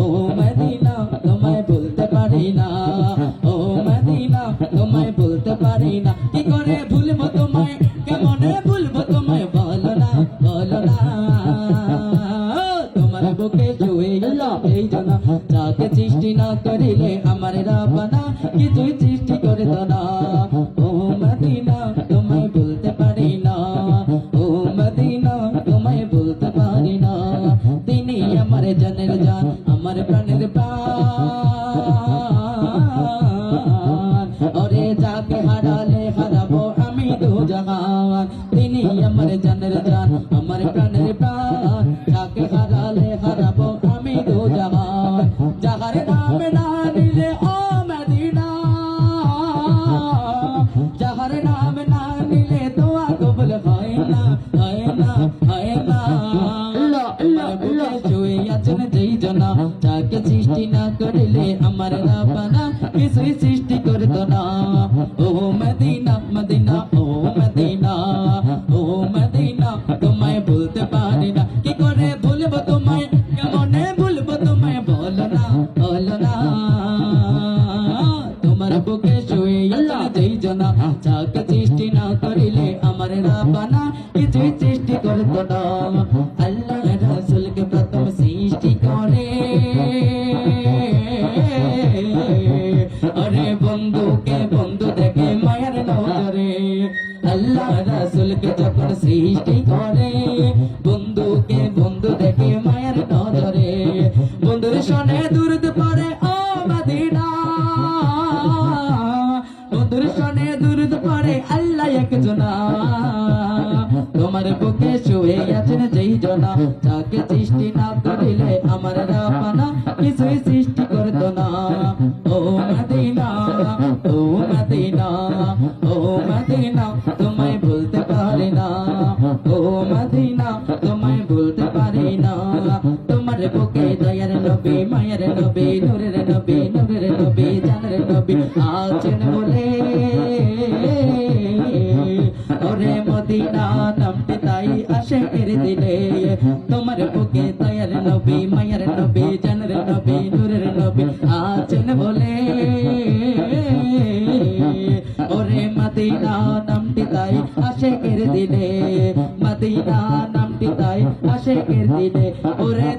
ও Medina তোমায় ভুলতে পারি না, ও মদিনা তোমায় ভুলতে পারি না। কি করে ভুলবো তোমায়, কেমনে ভুলবো তোমায়, বলো না বলো না। তোমার বুকে শুয়ে গেলাম এই জন্য, যাকে সৃষ্টি না করিলে আমার রাব্বানা কিছুই সৃষ্টি করতো না। ও মদিনা তোমায় ভুলতে পারি না, ও মদিনা তোমায় ভুলতে পারি না। তিনি আমার জানের জান, আমার প্রাণের প্রাণ, ওরে যাকে হারালে হারাবো আমি দুজাহান। তিনি আমার জানের জান, আমার প্রাণের প্রাণ, যাকে হারালে হারাবো আমি দুজাহান। যাহার নাম না নিলে ও মদিনা, যাহার নাম না নিলে দোয়া কবুল হয় না, হয় না, হয় না। আমার বুকে শুয়ে আছেন যেই জনা, যাকে সৃষ্টি না করিলে আমার রাব্বানা কিছুই সৃষ্টি করতো না। ও মদিনা মদিনা ও মদিনা, ও মদিনা তোমায় ভুলতে পারি না। কি করে ভুলবো তোমায়, কেমনে ভুলবো তোমায়, বলো না বলো না। তোমার বুকে শুয়ে আছেন যেই জনা, যাকে সৃষ্টি না করিলে আমার রাব্বানা কিছুই সৃষ্টি করতো না। আল্লাহ রাসূলকে প্রথম সৃষ্টি করে, আরে বন্ধুকে বন্ধু দেখে মায়ের নজরে। আল্লাহ রাসূলকে যখন সৃষ্টি করে, বন্ধুকে বন্ধু দেখে মায়ের নজরে। বন্ধুর সনে দুরুদ পড়ে ও মদিনা, বন্ধুর সনে দুরুদ পড়ে আল্লাহ একজনা। তোমার বুকে শুয়ে আছেন যেই জনা, যাকে সৃষ্টি না করিলে আমার রাব্বানা কিছুই সৃষ্টি করতো না। ও মদিনা, ও মদিনা, ও মদিনা তোমায় ভুলতে পারি না, ও মদিনা তোমায় ভুলতে পারি না। তোমার বুকে দয়ার নবী, মায়ের নবী, নূরের নবী, নূরের নবী, জানের নবী আছেন বলে, ওরে মদিনা নামটি তাই আসে এর দিলে। তোমার বুকে দয়ার নবী, মায়ের নবী, জানের নবী, নূরের নবী আছেন বলে, ওরে মদিনা নামটি তাই আসে এর দিলে, মদিনা নামটি তাই আসে এর দিলে। ওরে